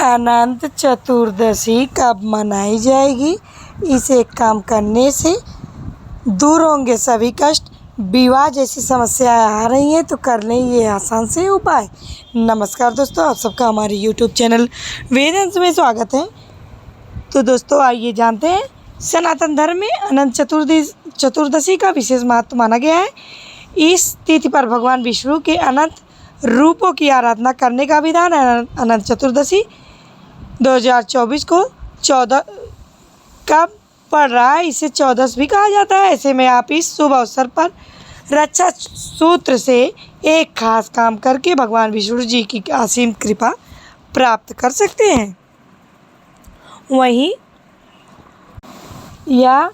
अनंत चतुर्दशी कब मनाई जाएगी? इस एक काम करने से दूर होंगे सभी कष्ट। विवाह जैसी समस्याएं आ रही हैं तो कर लें ये आसान से उपाय। नमस्कार दोस्तों, आप सबका हमारे YouTube चैनल वेदांश में स्वागत है। तो दोस्तों आइए जानते हैं, सनातन धर्म में अनंत चतुर्दशी का विशेष महत्व माना गया है। इस तिथि पर भगवान विष्णु के अनंत रूपों की आराधना करने का विधान है। अनंत चतुर्दशी 2024 को 14 कब पड़ रहा है, इसे 14 भी कहा जाता है। ऐसे में आप इस शुभ अवसर पर रक्षा सूत्र से एक खास काम करके भगवान विष्णु जी की असीम कृपा प्राप्त कर सकते हैं। वहीं यह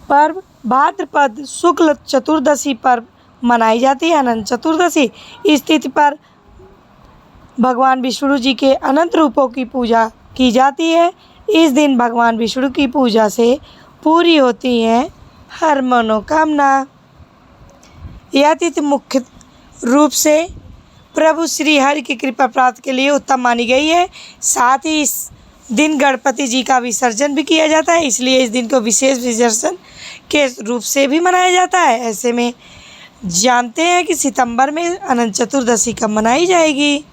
पर्व भाद्रपद शुक्ल चतुर्दशी पर मनाई जाती है। अनंत चतुर्दशी इस तिथि पर भगवान विष्णु जी के अनंत रूपों की पूजा की जाती है। इस दिन भगवान विष्णु की पूजा से पूरी होती है हर मनोकामना। यह तिथि मुख्य रूप से प्रभु श्री हरि की कृपा प्राप्त के लिए उत्तम मानी गई है। साथ ही इस दिन गणपति जी का विसर्जन भी किया जाता है, इसलिए इस दिन को विशेष विसर्जन के रूप से भी मनाया जाता है। ऐसे में जानते हैं कि सितंबर में अनंत चतुर्दशी कब मनाई जाएगी।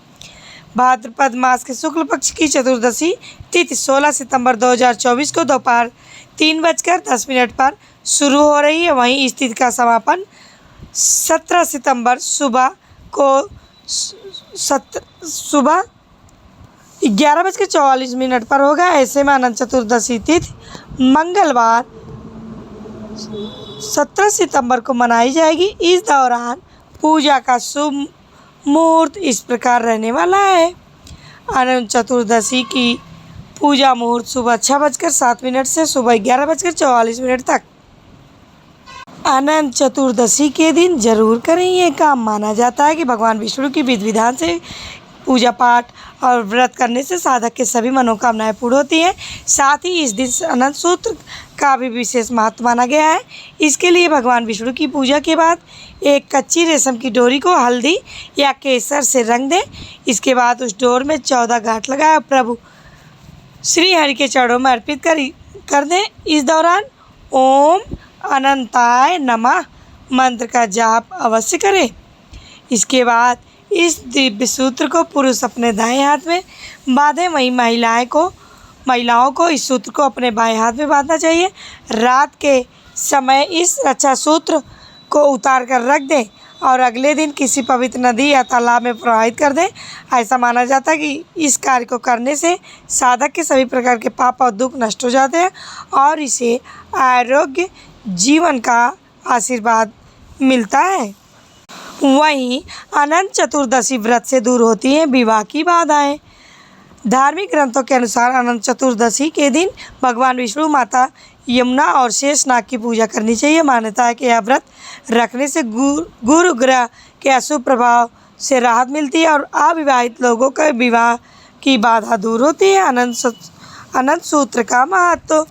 भाद्रपद मास के शुक्ल पक्ष की चतुर्दशी तिथि 16 सितंबर 2024 को दोपहर 3:10 पर शुरू हो रही है। वहीं इस तिथि का समापन 17 सितंबर सुबह 11:44 पर होगा। ऐसे में अनंत चतुर्दशी तिथि मंगलवार 17 सितंबर को मनाई जाएगी। इस दौरान पूजा का शुभ मुहूर्त इस प्रकार रहने वाला है। अनंत चतुर्दशी की पूजा मुहूर्त सुबह 6:07 से सुबह 11:44 तक। अनंत चतुर्दशी के दिन जरूर करें ये काम। माना जाता है कि भगवान विष्णु की विधि विधान से पूजा पाठ और व्रत करने से साधक के सभी मनोकामनाएं पूर्ण होती हैं। साथ ही इस दिन अनंत सूत्र का भी विशेष महत्व माना गया है। इसके लिए भगवान विष्णु की पूजा के बाद एक कच्ची रेशम की डोरी को हल्दी या केसर से रंग दें। इसके बाद उस डोर में 14 गांठ लगाए प्रभु श्री हरि के चरणों में अर्पित कर दें। इस दौरान ओम अनंताय नमः मंत्र का जाप अवश्य करें। इसके बाद इस दिव्य सूत्र को पुरुष अपने दाएं हाथ में बांधें। वहीं महिलाओं को इस सूत्र को अपने बाएं हाथ में बांधना चाहिए। रात के समय इस रक्षा सूत्र को उतार कर रख दें और अगले दिन किसी पवित्र नदी या तालाब में प्रवाहित कर दें। ऐसा माना जाता है कि इस कार्य को करने से साधक के सभी प्रकार के पाप और दुख नष्ट हो जाते हैं और इसे आरोग्य जीवन का आशीर्वाद मिलता है। वहीं अनंत चतुर्दशी व्रत से दूर होती हैं विवाह की बाधाएं। धार्मिक ग्रंथों के अनुसार अनंत चतुर्दशी के दिन भगवान विष्णु, माता यमुना और शेषनाग की पूजा करनी चाहिए। मान्यता है कि यह व्रत रखने से गुरु ग्रह के अशुभ प्रभाव से राहत मिलती है और अविवाहित लोगों के विवाह की बाधा दूर होती है। अनंत सूत्र का महत्व।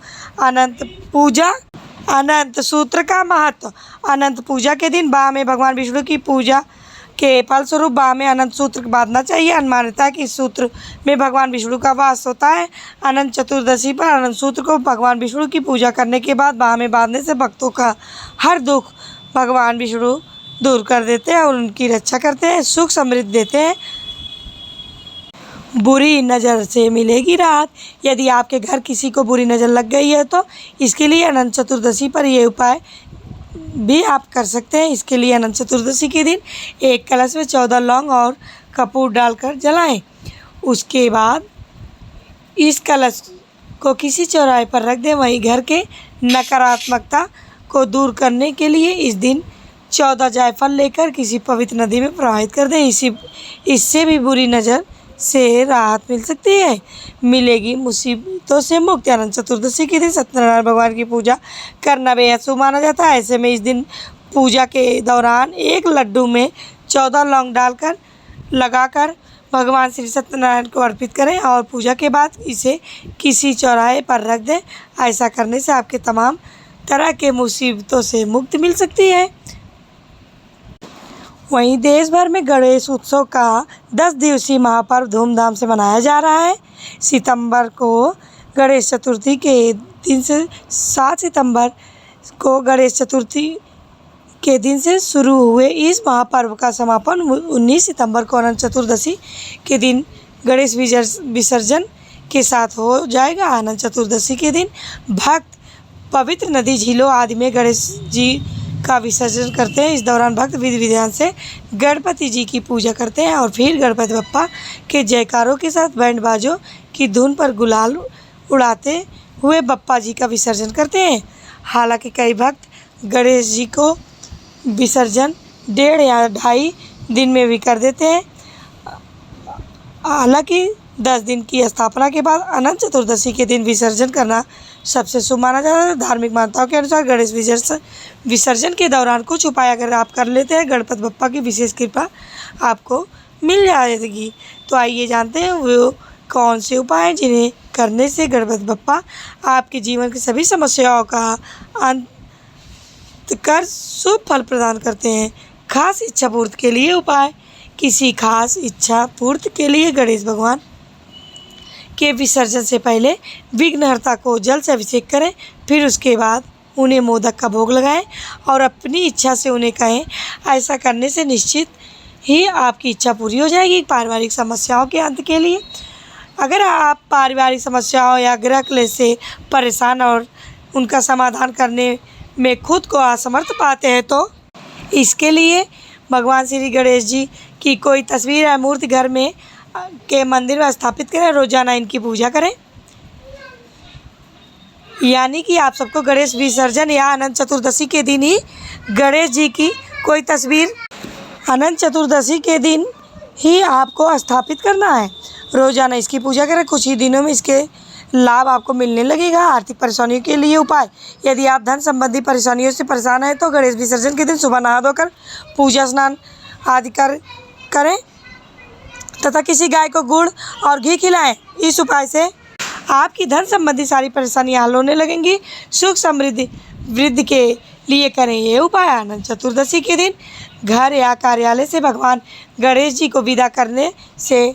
अनंत सूत्र का महत्व। अनंत पूजा के दिन बाह में भगवान विष्णु की पूजा के फलस्वरूप बाह में अनंत सूत्र बांधना चाहिए। मान्यता है कि इस सूत्र में भगवान विष्णु का वास होता है। अनंत चतुर्दशी पर अनंत सूत्र को भगवान विष्णु की पूजा करने के बाद बाह में बांधने से भक्तों का हर दुख भगवान विष्णु दूर कर देते हैं और उनकी रक्षा करते हैं, सुख समृद्धि देते हैं। बुरी नज़र से मिलेगी राहत। यदि आपके घर किसी को बुरी नज़र लग गई है तो इसके लिए अनंत चतुर्दशी पर ये उपाय भी आप कर सकते हैं। इसके लिए अनंत चतुर्दशी के दिन एक कलश में 14 लौंग और कपूर डालकर जलाएं। उसके बाद इस कलश को किसी चौराहे पर रख दें। वहीं घर के नकारात्मकता को दूर करने के लिए इस दिन 14 जायफल लेकर किसी पवित्र नदी में प्रवाहित कर दें। इससे भी बुरी नज़र से राहत मिल सकती है, मिलेगी मुसीबतों से मुक्ति। अनंत चतुर्दशी के दिन सत्यनारायण भगवान की पूजा करना बेहद शुभ माना जाता है। ऐसे में इस दिन पूजा के दौरान एक लड्डू में 14 लौंग डालकर लगाकर भगवान श्री सत्यनारायण को अर्पित करें और पूजा के बाद इसे किसी चौराहे पर रख दें। ऐसा करने से आपके तमाम तरह के मुसीबतों से मुक्ति मिल सकती है। वहीं देश भर में गणेश उत्सव का 10 दिवसीय महापर्व धूमधाम से मनाया जा रहा है। सितंबर को गणेश चतुर्थी के दिन से 7 सितंबर को गणेश चतुर्थी के दिन से शुरू हुए इस महापर्व का समापन 19 सितंबर को अनंत चतुर्दशी के दिन गणेश विसर्जन के साथ हो जाएगा। अनंत चतुर्दशी के दिन भक्त पवित्र नदी, झीलों आदि में गणेश जी का विसर्जन करते हैं। इस दौरान भक्त विधि विधान से गणपति जी की पूजा करते हैं और फिर गणपति बप्पा के जयकारों के साथ बैंड बाजों की धुन पर गुलाल उड़ाते हुए बप्पा जी का विसर्जन करते हैं। हालांकि कई भक्त गणेश जी को विसर्जन 1.5 या 2.5 दिन में भी कर देते हैं। हालांकि 10 दिन की स्थापना के बाद अनंत चतुर्दशी के दिन विसर्जन करना सबसे शुभ माना जाता है। धार्मिक मान्यताओं के अनुसार गणेश विसर्जन के दौरान कुछ उपाय अगर आप कर लेते हैं, गणपति बप्पा की विशेष कृपा आपको मिल जाएगी। तो आइए जानते हैं वो कौन से उपाय हैं जिन्हें करने से गणपति बप्पा आपके जीवन की सभी समस्याओं का अंत कर शुभ फल प्रदान करते हैं। खास इच्छा पूर्ति के लिए उपाय। किसी खास इच्छा पूर्ति के लिए गणेश भगवान के विसर्जन से पहले विघ्नहर्ता को जल से अभिषेक करें। फिर उसके बाद उन्हें मोदक का भोग लगाएं और अपनी इच्छा से उन्हें कहें। ऐसा करने से निश्चित ही आपकी इच्छा पूरी हो जाएगी। पारिवारिक समस्याओं के अंत के लिए, अगर आप पारिवारिक समस्याओं या गृह क्लेश से परेशान और उनका समाधान करने में खुद को असमर्थ पाते हैं तो इसके लिए भगवान श्री गणेश जी की कोई तस्वीर या मूर्ति घर में के मंदिर में स्थापित करें। रोजाना इनकी पूजा करें। यानी कि आप सबको गणेश विसर्जन या अनंत चतुर्दशी के दिन ही गणेश जी की कोई तस्वीर अनंत चतुर्दशी के दिन ही आपको स्थापित करना है। रोजाना इसकी पूजा करें। कुछ ही दिनों में इसके लाभ आपको मिलने लगेगा। आर्थिक परेशानियों के लिए उपाय। यदि आप धन संबंधी परेशानियों से परेशान हैं तो गणेश विसर्जन के दिन सुबह नहा धोकर पूजा स्नान आदि करें तथा किसी गाय को गुड़ और घी खिलाएं। इस उपाय से आपकी धन संबंधी सारी परेशानियां हल होने लगेंगी। सुख समृद्धि वृद्धि के लिए करें ये उपाय। अनंत चतुर्दशी के दिन घर या कार्यालय से भगवान गणेश जी को विदा करने से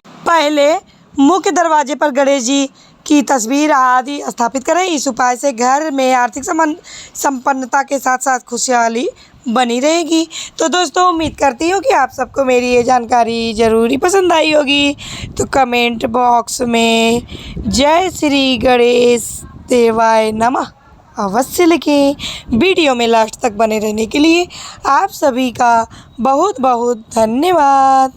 पहले मुख्य दरवाजे पर गणेश जी की तस्वीर आदि स्थापित करें। इस उपाय से घर में आर्थिक संपन्नता के साथ साथ खुशहाली बनी रहेगी। तो दोस्तों, उम्मीद करती हूँ कि आप सबको मेरी ये जानकारी ज़रूर पसंद आई होगी। तो कमेंट बॉक्स में जय श्री गणेश देवाय नमः अवश्य लिखें। वीडियो में लास्ट तक बने रहने के लिए आप सभी का बहुत बहुत धन्यवाद।